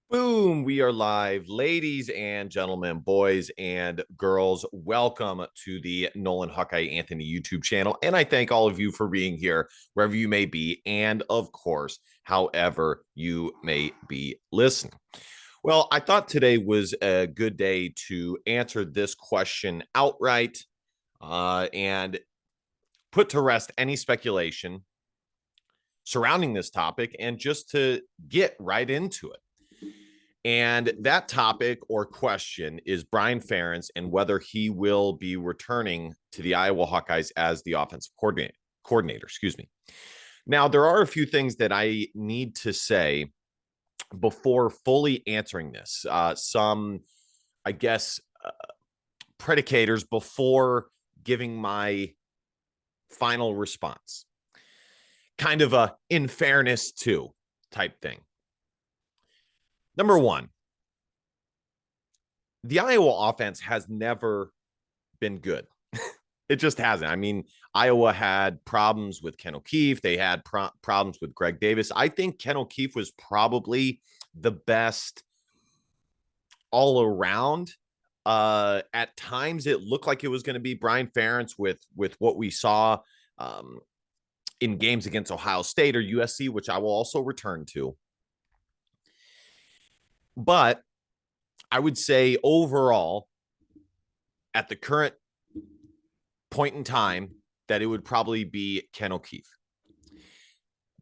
Boom, we are live. Ladies and gentlemen, boys and girls, welcome to the Nolan Hawkeye Anthony YouTube channel. And I thank all of you for being here, wherever you may be, and of course, however you may be listening. Well, I thought today was a good day to answer this question outright and put to rest any speculation surrounding this topic and just to get right into it. And that topic or question is Brian Ferentz and whether he will be returning to the Iowa Hawkeyes as the offensive coordinator. Excuse me. Now, there are a few things that I need to say before fully answering this. Some, I guess, predicators before giving my final response. Kind of a in fairness to type thing. Number one, the Iowa offense has never been good. It just hasn't. I mean, Iowa had problems with Ken O'Keefe. They had problems with Greg Davis. I think Ken O'Keefe was probably the best all around. At times, it looked like it was going to be Brian Ferentz with what we saw in games against Ohio State or USC, which I will also return to. But I would say overall, at the current point in time, that it would probably be Ken O'Keefe.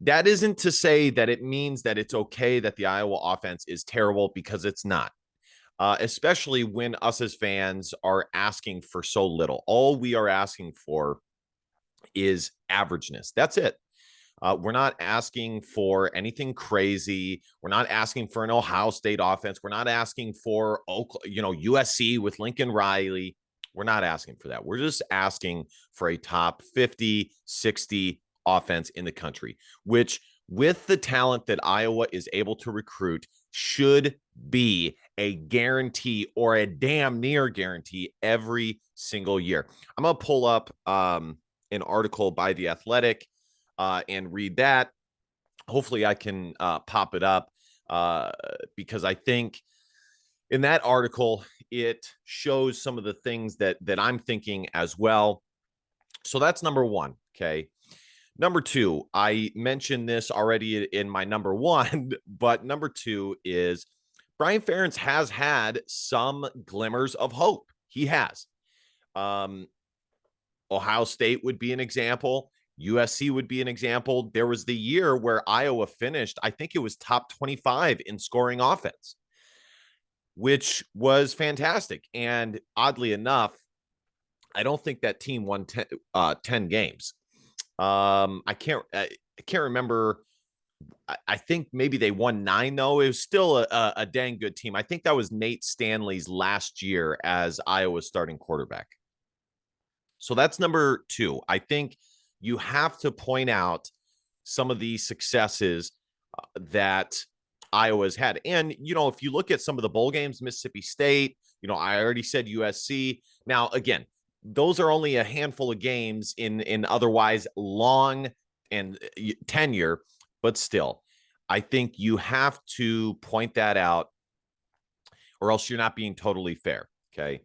That isn't to say that it means that it's okay that the Iowa offense is terrible, because it's not. Especially when us as fans are asking for so little. All we are asking for is averageness. That's it. We're not asking for anything crazy. We're not asking for an Ohio State offense. We're not asking for USC with Lincoln Riley. We're not asking for that. We're just asking for a top 50, 60 offense in the country, which with the talent that Iowa is able to recruit should be a guarantee or a damn near guarantee every single year. I'm going to pull up an article by The Athletic and read that. Hopefully I can pop it up because I think in that article, it shows some of the things that I'm thinking as well. So that's number one. Okay. Number two, I mentioned this already in my number one, but number two is Brian Ferentz has had some glimmers of hope. He has. Ohio State would be an example. USC would be an example. There was the year where Iowa finished, I think it was top 25 in scoring offense, which was fantastic. And oddly enough, I don't think that team won 10 games. I can't remember. I think maybe they won 9, though. It was still a dang good team. I think that was Nate Stanley's last year as Iowa's starting quarterback. So that's number two. I think you have to point out some of the successes that Iowa's had. And, if you look at some of the bowl games, Mississippi State, I already said USC. Now, again, those are only a handful of games in otherwise long and tenure, but still, I think you have to point that out or else you're not being totally fair. Okay.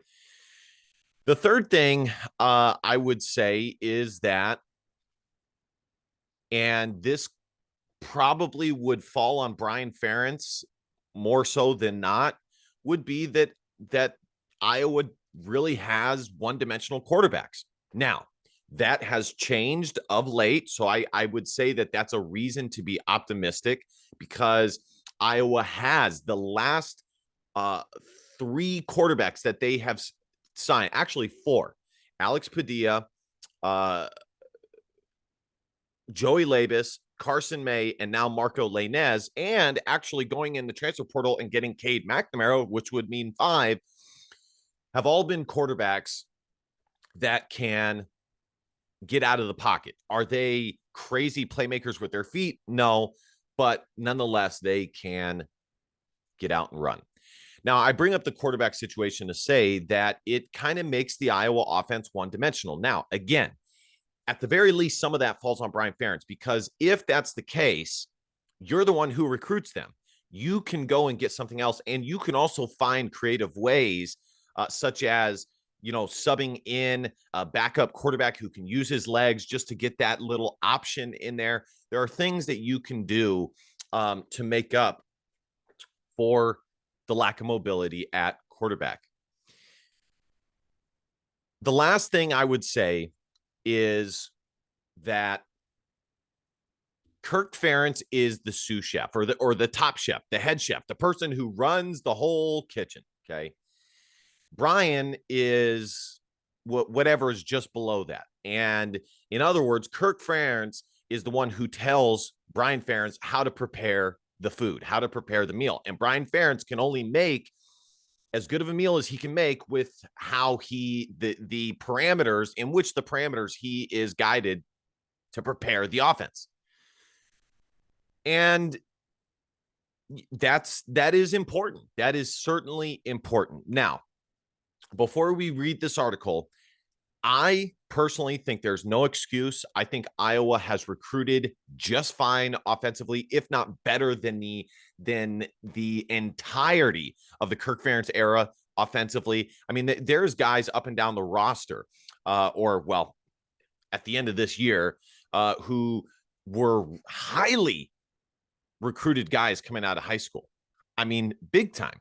The third thing I would say is that, and this probably would fall on Brian Ferentz more so than not, would be that Iowa really has one-dimensional quarterbacks. Now, that has changed of late, so I would say that that's a reason to be optimistic, because Iowa has the last 3 quarterbacks that they have signed, actually 4, Alex Padilla, Joey Labus, Carson May, and now Marco Lainez, and actually going in the transfer portal and getting Cade McNamara, which would mean 5, have all been quarterbacks that can get out of the pocket. Are they crazy playmakers with their feet? No, but nonetheless, they can get out and run. Now, I bring up the quarterback situation to say that it kind of makes the Iowa offense one-dimensional. Now, again, at the very least, some of that falls on Brian Ferentz, because if that's the case, you're the one who recruits them. you can go and get something else. And you can also find creative ways, such as, subbing in a backup quarterback who can use his legs just to get that little option in there. There are things that you can do to make up for the lack of mobility at quarterback. The last thing I would say is that Kirk Ferentz is the sous chef, or the top chef, the head chef, the person who runs the whole kitchen. Okay. Brian is whatever is just below that. And in other words, Kirk Ferentz is the one who tells Brian Ferentz how to prepare the food, how to prepare the meal. And Brian Ferentz can only make as good of a meal as he can make with how the parameters in which the parameters he is guided to prepare the offense. And that is important. That is certainly important. Now, before we read this article, I personally think there's no excuse. I think Iowa has recruited just fine offensively, if not better than the entirety of the Kirk Ferentz era offensively. I mean, there's guys up and down the roster, at the end of this year, who were highly recruited guys coming out of high school. I mean, big time.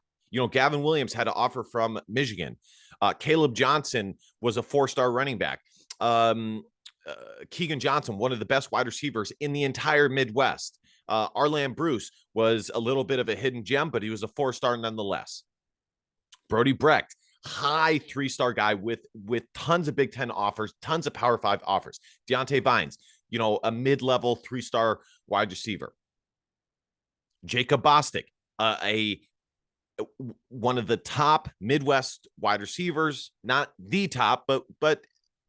Gavin Williams had an offer from Michigan. Caleb Johnson was a 4-star running back. Keegan Johnson, one of the best wide receivers in the entire Midwest. Arland Bruce was a little bit of a hidden gem, but he was a 4-star nonetheless. Brody Brecht, high 3-star guy with tons of Big Ten offers, tons of Power 5 offers. Deontay Vines, a mid-level 3-star wide receiver. Jacob Bostic, one of the top Midwest wide receivers, not the top, but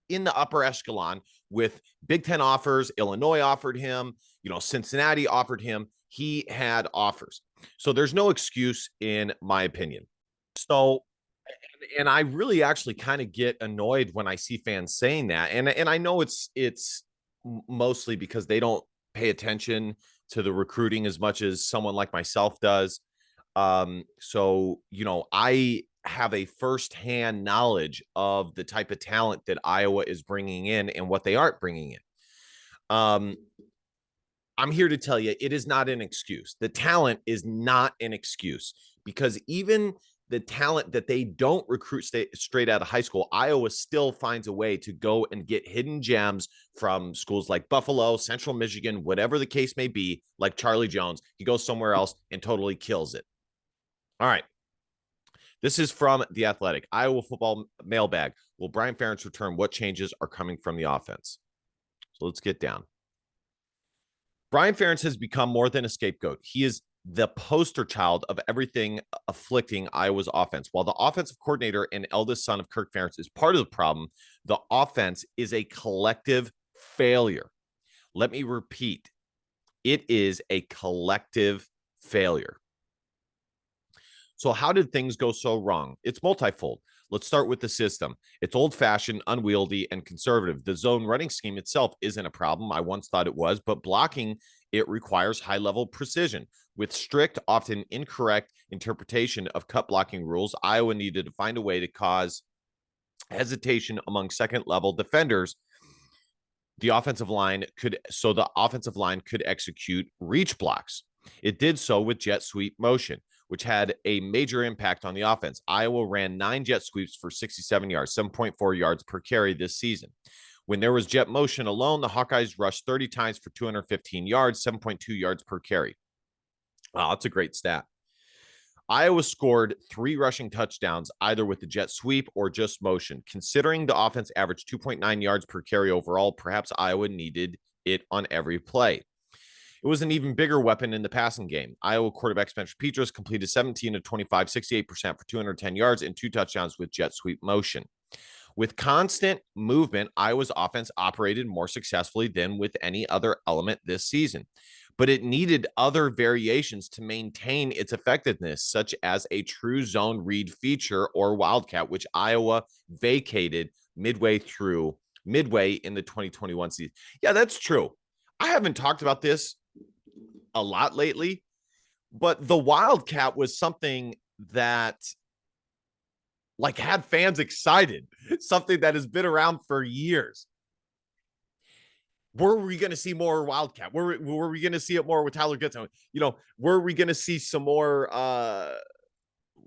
in the upper echelon with Big Ten offers. Illinois offered him, Cincinnati offered him. He had offers. So there's no excuse in my opinion. So, and I really actually kind of get annoyed when I see fans saying that. And I know it's mostly because they don't pay attention to the recruiting as much as someone like myself does. So, I have a firsthand knowledge of the type of talent that Iowa is bringing in and what they aren't bringing in. I'm here to tell you, it is not an excuse. The talent is not an excuse, because even the talent that they don't recruit straight out of high school, Iowa still finds a way to go and get hidden gems from schools like Buffalo, Central Michigan, whatever the case may be, like Charlie Jones. He goes somewhere else and totally kills it. All right. This is from The Athletic. Iowa football mailbag. Will Brian Ferentz return? What changes are coming from the offense? So let's get down. Brian Ferentz has become more than a scapegoat. He is the poster child of everything afflicting Iowa's offense. While the offensive coordinator and eldest son of Kirk Ferentz is part of the problem, the offense is a collective failure. Let me repeat. It is a collective failure. So how did things go so wrong? It's multifold. Let's start with the system. It's old-fashioned, unwieldy, and conservative. The zone running scheme itself isn't a problem. I once thought it was, but blocking it requires high-level precision. With strict, often incorrect interpretation of cut blocking rules, Iowa needed to find a way to cause hesitation among second-level defenders. The offensive line could execute reach blocks. It did so with jet sweep motion, which had a major impact on the offense. Iowa ran 9 jet sweeps for 67 yards, 7.4 yards per carry this season. When there was jet motion alone, the Hawkeyes rushed 30 times for 215 yards, 7.2 yards per carry. Wow, that's a great stat. Iowa scored 3 rushing touchdowns, either with the jet sweep or just motion. Considering the offense averaged 2.9 yards per carry overall, perhaps Iowa needed it on every play. It was an even bigger weapon in the passing game. Iowa quarterback Spencer Petras completed 17 of 25, 68% for 210 yards and 2 touchdowns with jet sweep motion. With constant movement, Iowa's offense operated more successfully than with any other element this season. But it needed other variations to maintain its effectiveness, such as a true zone read feature or wildcat, which Iowa vacated midway in the 2021 season. Yeah, that's true. I haven't talked about this a lot lately, But the Wildcat was something that like had fans excited, something that has been around for years. Were we going to see more Wildcat? Were we going to see it more with Tyler Goodson? Were we going to see some more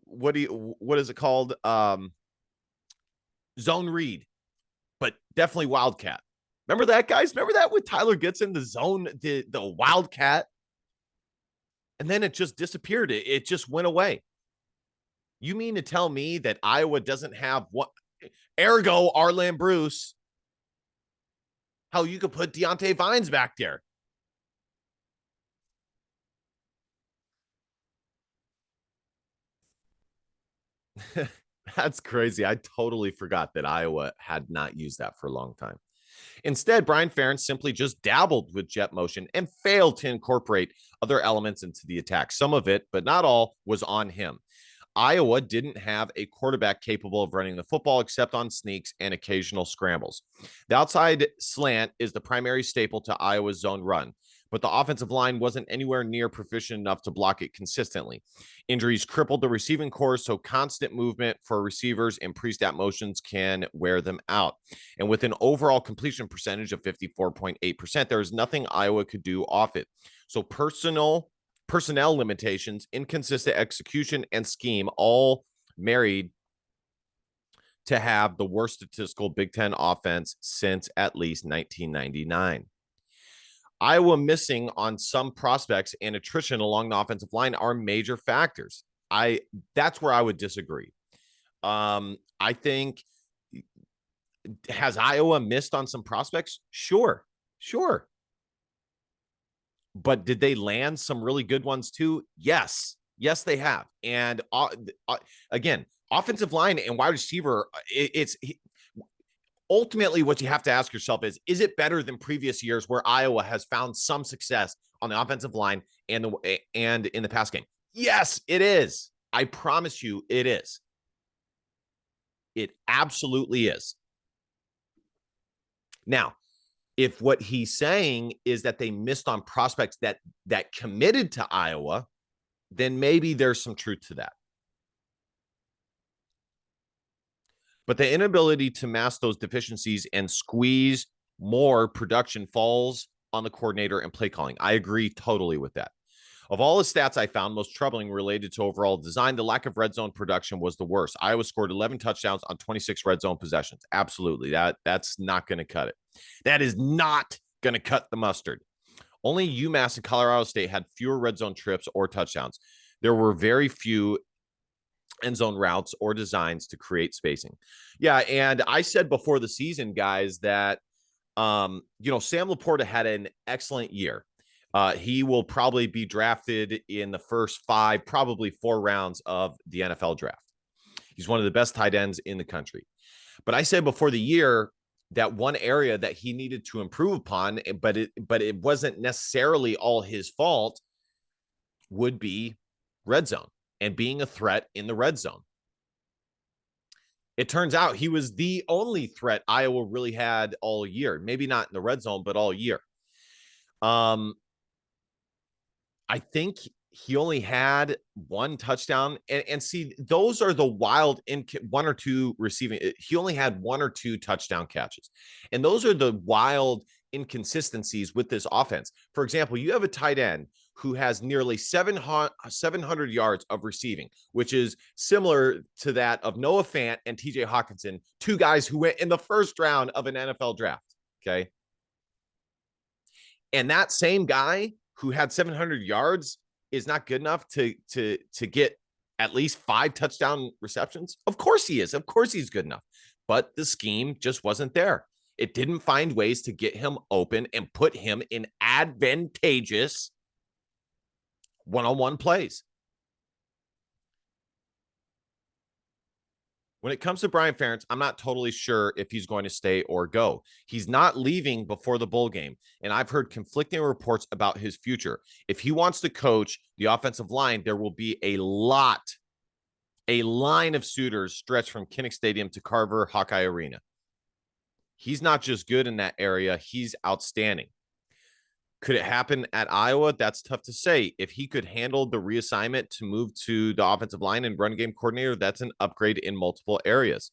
what is it called? Zone read, but definitely Wildcat. Remember that, guys? Remember that with Tyler Goodson, the Wildcat? And then it just disappeared. It just went away. You mean to tell me that Iowa doesn't have what? Ergo, Arlen Bruce. Hell, you could put Deontay Vines back there. That's crazy. I totally forgot that Iowa had not used that for a long time. Instead, Brian Ferentz simply just dabbled with jet motion and failed to incorporate other elements into the attack. Some of it, but not all, was on him. Iowa didn't have a quarterback capable of running the football except on sneaks and occasional scrambles. The outside slant is the primary staple to Iowa's zone run, but the offensive line wasn't anywhere near proficient enough to block it consistently. Injuries crippled the receiving corps, so constant movement for receivers and pre-snap motions can wear them out. And with an overall completion percentage of 54.8%, there is nothing Iowa could do off it. So personnel limitations, inconsistent execution, and scheme all married to have the worst statistical Big Ten offense since at least 1999. Iowa missing on some prospects and attrition along the offensive line are major factors. That's where I would disagree. I think, has Iowa missed on some prospects? Sure. But did they land some really good ones too? Yes, they have. And again, offensive line and wide receiver, it's ultimately what you have to ask yourself is it better than previous years where Iowa has found some success on the offensive line and in the pass game? Yes, it is. I promise you it is. It absolutely is. Now, if what he's saying is that they missed on prospects that committed to Iowa, then maybe there's some truth to that. But the inability to mask those deficiencies and squeeze more production falls on the coordinator and play calling. I agree totally with that. Of all the stats I found most troubling related to overall design, the lack of red zone production was the worst. Iowa scored 11 touchdowns on 26 red zone possessions. Absolutely. That's not going to cut it. That is not going to cut the mustard. Only UMass and Colorado State had fewer red zone trips or touchdowns. There were very few end zone routes or designs to create spacing. Yeah, and I said before the season, guys, that Sam Laporta had an excellent year. He will probably be drafted in the first 5, probably 4 rounds of the NFL draft. He's one of the best tight ends in the country. But I said before the year that one area that he needed to improve upon, but it wasn't necessarily all his fault, would be red zone and being a threat in the red zone. It turns out he was the only threat Iowa really had all year. Maybe not in the red zone, but all year. I think he only had 1 touchdown. And see, those are the wild 1 or 2 receiving. He only had 1 or 2 touchdown catches. And those are the wild inconsistencies with this offense. For example, you have a tight end who has nearly 700 yards of receiving, which is similar to that of Noah Fant and TJ Hawkinson, 2 guys who went in the first round of an NFL draft. Okay. And that same guy who had 700 yards is not good enough to get at least 5 touchdown receptions. Of course he is. Of course he's good enough. But the scheme just wasn't there. It didn't find ways to get him open and put him in advantageous one-on-one plays. When it comes to Brian Ferentz, I'm not totally sure if he's going to stay or go. He's not leaving before the bowl game, and I've heard conflicting reports about his future. If he wants to coach the offensive line, there will be a line of suitors stretched from Kinnick Stadium to Carver Hawkeye Arena. He's not just good in that area, he's outstanding. Could it happen at Iowa? That's tough to say. If he could handle the reassignment to move to the offensive line and run game coordinator, that's an upgrade in multiple areas.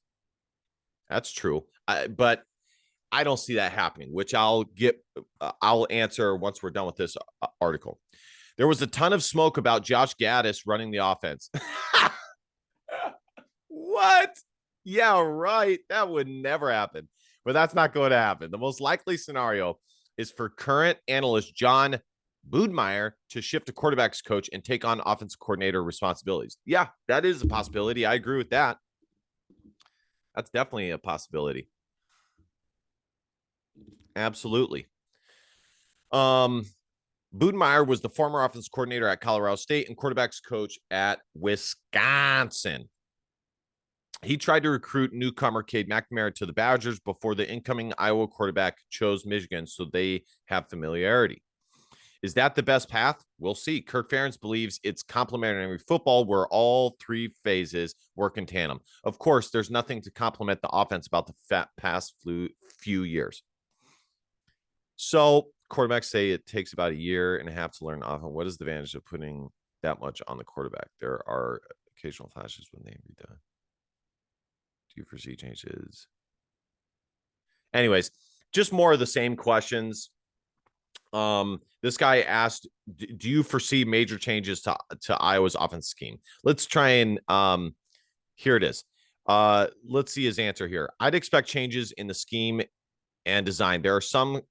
That's true. But I don't see that happening, which I'll answer once we're done with this article. There was a ton of smoke about Josh Gaddis running the offense. What? Yeah, right. That would never happen, but that's not going to happen. The most likely scenario is for current analyst John Budmeyer to shift to quarterbacks coach and take on offensive coordinator responsibilities. Yeah, that is a possibility. I agree with that. That's definitely a possibility. Absolutely. Budenmeyer was the former offense coordinator at Colorado State and quarterbacks coach at Wisconsin. He tried to recruit newcomer Cade McNamara to the Badgers before the incoming Iowa quarterback chose Michigan, so they have familiarity. Is that the best path? We'll see. Kirk Ferentz believes it's complementary football where all three phases work in tandem. Of course, there's nothing to complement the offense about the past few years. So quarterbacks say it takes about a year and a half to learn offense. What is the advantage of putting that much on the quarterback? There are occasional flashes when they redone. Do you foresee changes? Anyways, just more of the same questions. This guy asked, do you foresee major changes to Iowa's offense scheme? Let's try and here it is. Let's see his answer here. I'd expect changes in the scheme and design. There are some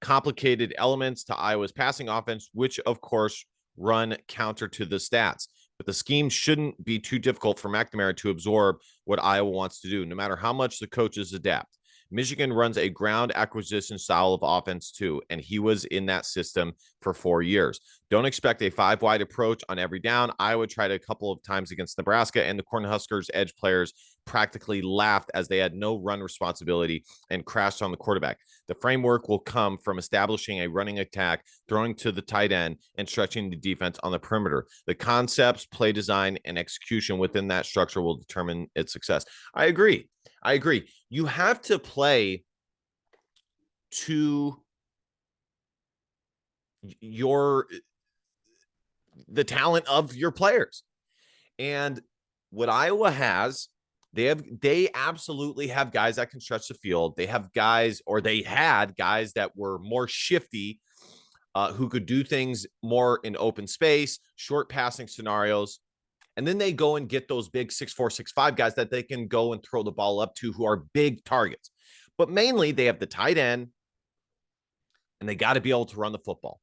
complicated elements to Iowa's passing offense, which of course run counter to the stats. But the scheme shouldn't be too difficult for McNamara to absorb what Iowa wants to do, no matter how much the coaches adapt. Michigan runs a ground acquisition style of offense too, and he was in that system for 4 years. Don't expect a 5-wide approach on every down. Iowa tried a couple of times against Nebraska, and the Cornhuskers edge players practically laughed as they had no run responsibility and crashed on the quarterback. The framework will come from establishing a running attack, throwing to the tight end, and stretching the defense on the perimeter. The concepts, play design, and execution within that structure will determine its success. I agree. You have to play to the talent of your players. And what Iowa has, they absolutely have guys that can stretch the field. They have guys, or they had guys that were more shifty, who could do things more in open space, short passing scenarios. And then they go and get those big 6'4", 6'5" guys that they can go and throw the ball up to, who are big targets. But mainly they have the tight end, and they got to be able to run the football.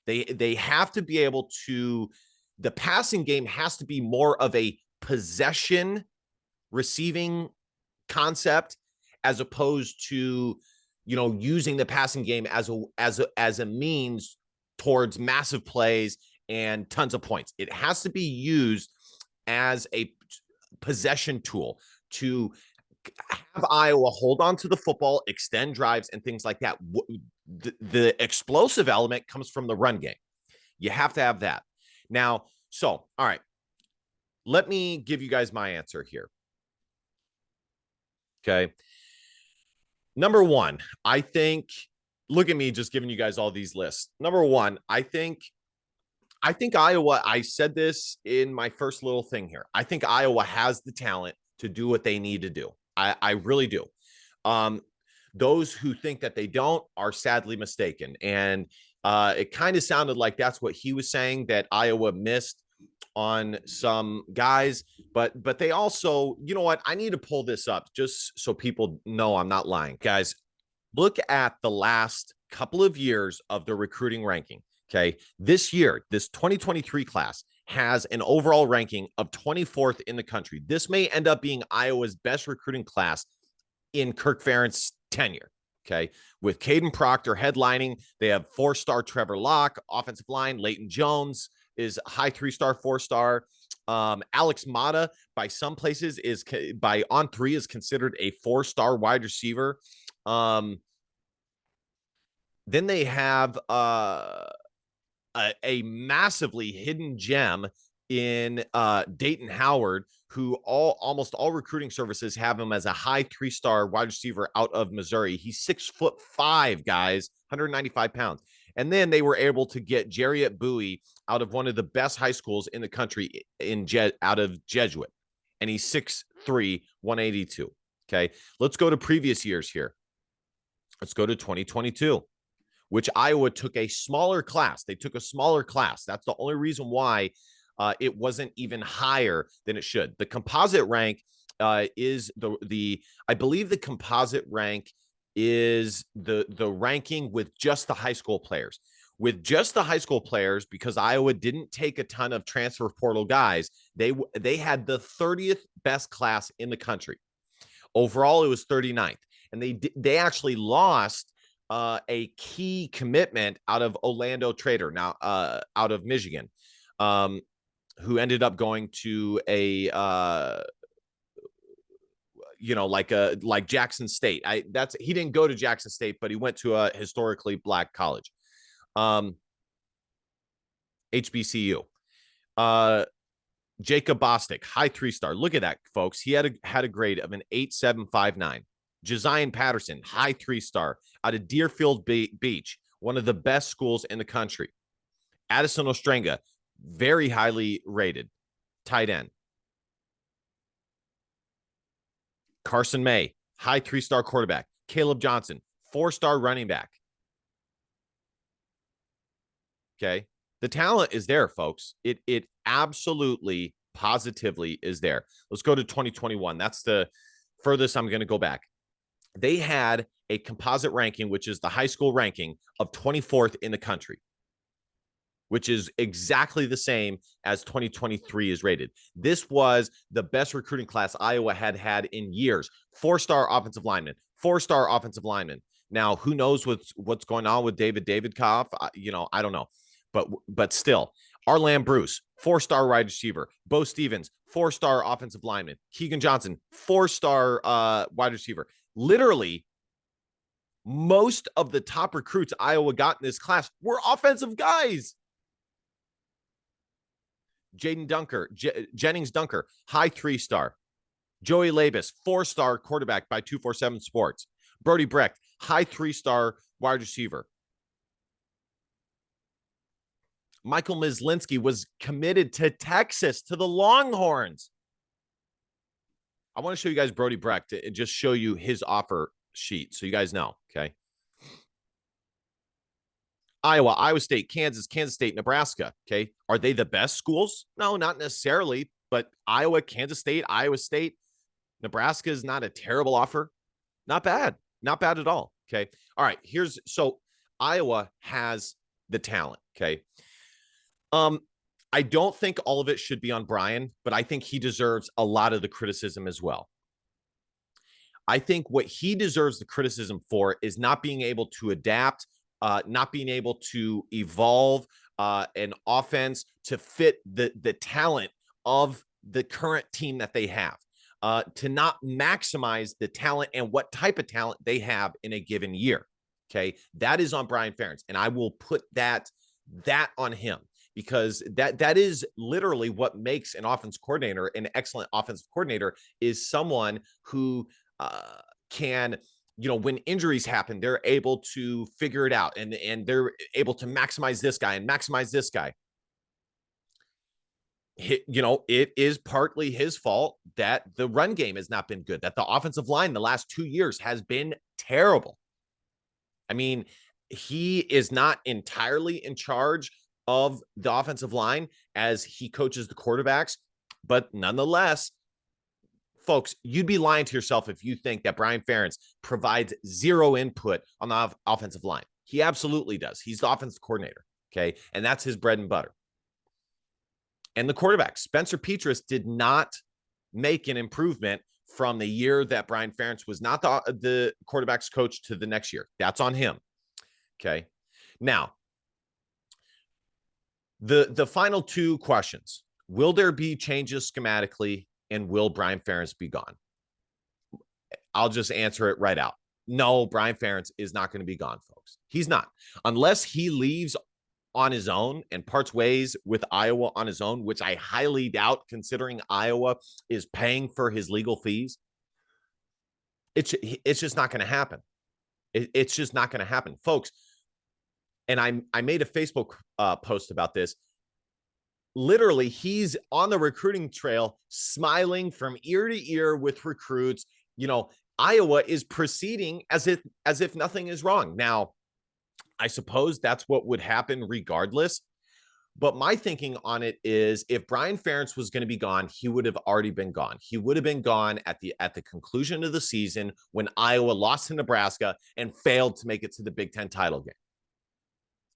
They have to be able to, the passing game has to be more of a possession receiving concept, as opposed to, using the passing game as a means towards massive plays and tons of points. It has to be used as a possession tool to have Iowa hold on to the football, extend drives, and things like that. The explosive element comes from the run game. You have to have that. Now, all right, let me give you guys my answer here. Okay. Number one, I think, look at me just giving you guys all these lists. Number one, I think Iowa, I said this in my first little thing here. I think Iowa has the talent to do what they need to do. I really do. Those who think that they don't are sadly mistaken. And it kind of sounded like that's what he was saying, that Iowa missed on some guys, but they also, you know what? I need to pull this up just so people know I'm not lying. Guys, look at the last couple of years of the recruiting ranking. Okay. This year, this 2023 class has an overall ranking of 24th in the country. This may end up being Iowa's best recruiting class in Kirk Ferentz's tenure. Okay. With Caden Proctor headlining, they have 4-star Trevor Locke, offensive line. Leighton Jones is high 3-star, 4-star. Alex Mata, by some places, is by On3 is considered a 4-star wide receiver. Then they have a massively hidden gem in Dayton Howard, who almost all recruiting services have him as a high 3-star wide receiver out of Missouri. He's 6'5", guys, 195 pounds. And then they were able to get Jarriett Bowie out of one of the best high schools in the country out of Jesuit. And he's 6'3", 182. Okay. Let's go to previous years here. Let's go to 2022, which Iowa took a smaller class. They took a smaller class. That's the only reason why it wasn't even higher than it should. The composite rank is I believe the composite rank is the ranking with just the high school players. With just the high school players, because Iowa didn't take a ton of transfer portal guys, they had the 30th best class in the country. Overall, it was 39th, and they actually lost a key commitment out of Orlando Trader, now out of Michigan, who ended up going to a like Jackson State. He didn't go to Jackson State, but he went to a historically black college, HBCU. Jacob Bostic, high 3-star. Look at that, folks. He had a grade of an 8.759. Josiah Patterson, high 3-star out of Deerfield Beach, one of the best schools in the country. Addison Ostrenga, very highly rated tight end. Carson May, high 3-star quarterback. Caleb Johnson, 4-star running back. Okay. The talent is there, folks. It absolutely, positively is there. Let's go to 2021. That's the furthest I'm going to go back. They had a composite ranking, which is the high school ranking, of 24th in the country, which is exactly the same as 2023 is rated. This was the best recruiting class Iowa had in years. 4-star offensive lineman, 4-star offensive lineman. Now, who knows what's going on with David Koff? I don't know. But still, Arland Bruce, 4-star wide receiver. Bo Stevens, 4-star offensive lineman. Keegan Johnson, 4-star wide receiver. Literally, most of the top recruits Iowa got in this class were offensive guys. Jennings Dunker, high 3-star. Joey Labus, 4-star quarterback by 247 Sports. Brody Brecht, high 3-star wide receiver. Michael Myslinski was committed to Texas, to the Longhorns. I want to show you guys Brody Brecht and just show you his offer sheet so you guys know, okay? Iowa, Iowa State, Kansas State, Nebraska, okay? Are they the best schools? No, not necessarily, but Iowa, Kansas State, Iowa State, Nebraska is not a terrible offer. Not bad. Not bad at all, okay? All right, so Iowa has the talent, okay? I don't think all of it should be on Brian, but I think he deserves a lot of the criticism as well. I think what he deserves the criticism for is not being able to adapt, not being able to evolve an offense to fit the talent of the current team that they have, to not maximize the talent and what type of talent they have in a given year. Okay, that is on Brian Ferentz, and I will put that on him. Because that is literally what makes an offensive coordinator an excellent offensive coordinator, is someone who can, when injuries happen, they're able to figure it out and they're able to maximize this guy and maximize this guy. It is partly his fault that the run game has not been good, that the offensive line the last 2 years has been terrible. I mean, he is not entirely in charge of the offensive line as he coaches the quarterbacks, but nonetheless, folks, you'd be lying to yourself if you think that Brian Ferentz provides zero input on the offensive line. He absolutely does. He's the offensive coordinator, okay? And that's his bread and butter. And the quarterback, Spencer Petras, did not make an improvement from the year that Brian Ferentz was not the quarterback's coach to the next year. That's on him, okay? Now, the final two questions. Will there be changes schematically, and will Brian Ferentz be gone? I'll just answer it right out. No, Brian Ferentz is not going to be gone, folks. He's not. Unless he leaves on his own and parts ways with Iowa on his own, which I highly doubt considering Iowa is paying for his legal fees, it's just not going to happen. It's just not going to happen, folks. And I made a Facebook post about this. Literally, he's on the recruiting trail, smiling from ear to ear with recruits. You know, Iowa is proceeding as if nothing is wrong. Now, I suppose that's what would happen regardless. But my thinking on it is if Brian Ferentz was going to be gone, he would have already been gone. He would have been gone at the conclusion of the season when Iowa lost to Nebraska and failed to make it to the Big Ten title game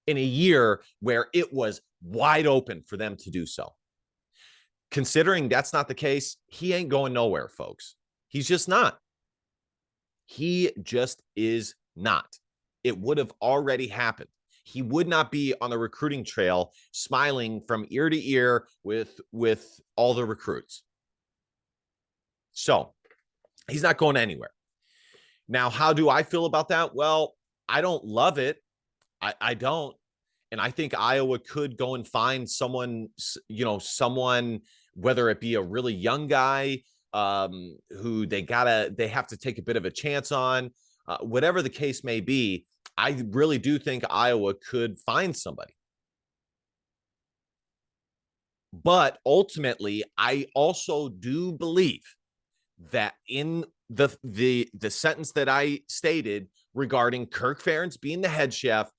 in a year where it was wide open for them to do so. Considering that's not the case, he ain't going nowhere, folks. He's just not. He just is not. It would have already happened. He would not be on the recruiting trail smiling from ear to ear with all the recruits. So he's not going anywhere. Now, how do I feel about that? Well, I don't love it. I don't. And I think Iowa could go and find someone, someone, whether it be a really young guy who they have to take a bit of a chance on, whatever the case may be. I really do think Iowa could find somebody. But ultimately, I also do believe that in the sentence that I stated regarding Kirk Ferentz being the head chef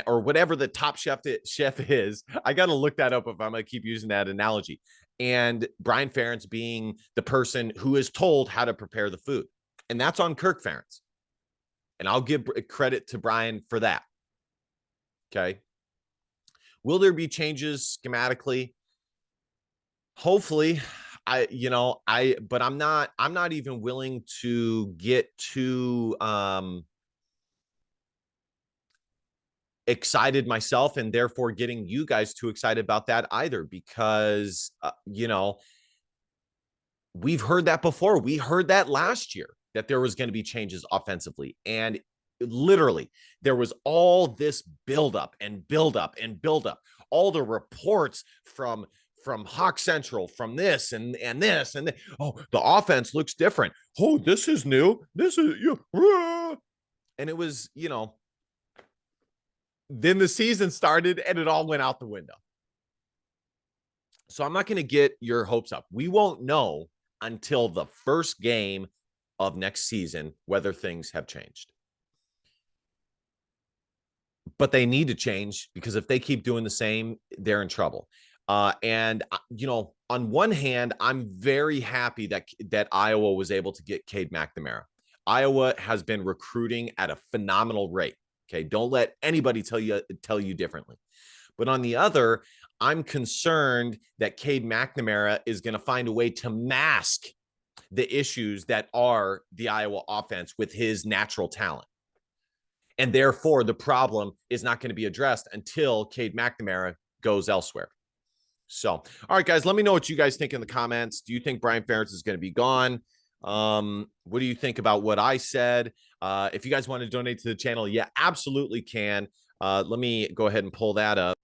or whatever the top chef is, I got to look that up if I'm going to keep using that analogy, and Brian Ferentz being the person who is told how to prepare the food. And that's on Kirk Ferentz. And I'll give credit to Brian for that. Okay. Will there be changes schematically? Hopefully. But I'm not even willing to get too excited myself and therefore getting you guys too excited about that either, because we've heard that before. We heard that last year, that there was going to be changes offensively. And literally, there was all this buildup and buildup and buildup. All the reports from Hawk Central, from this and this and this. Oh, the offense looks different. Oh, this is new. This is and it was, then the season started and it all went out the window. So I'm not going to get your hopes up. We won't know until the first game of next season whether things have changed. But they need to change, because if they keep doing the same, they're in trouble. And on one hand, I'm very happy that Iowa was able to get Cade McNamara. Iowa has been recruiting at a phenomenal rate. Okay, don't let anybody tell you differently. But on the other, I'm concerned that Cade McNamara is going to find a way to mask the issues that are the Iowa offense with his natural talent. And therefore, the problem is not going to be addressed until Cade McNamara goes elsewhere. So, all right, guys, let me know what you guys think in the comments. Do you think Brian Ferentz is going to be gone? What do you think about what I said? If you guys want to donate to the channel, yeah, absolutely can. Let me go ahead and pull that up.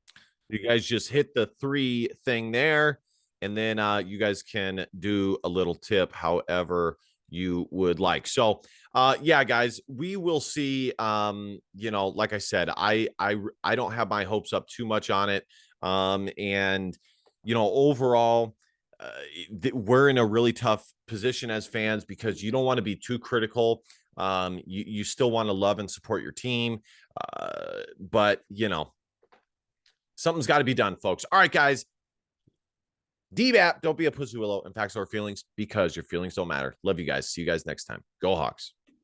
You guys just hit the 3 thing there, and then you guys can do a little tip however you would like. So, yeah, guys, we will see. Like I said, I don't have my hopes up too much on it. And overall, we're in a really tough position as fans, because you don't want to be too critical. You still want to love and support your team. But something's got to be done, folks. All right, guys. DBAP, don't be a pussy willow and facts or feelings, because your feelings don't matter. Love you guys. See you guys next time. Go Hawks.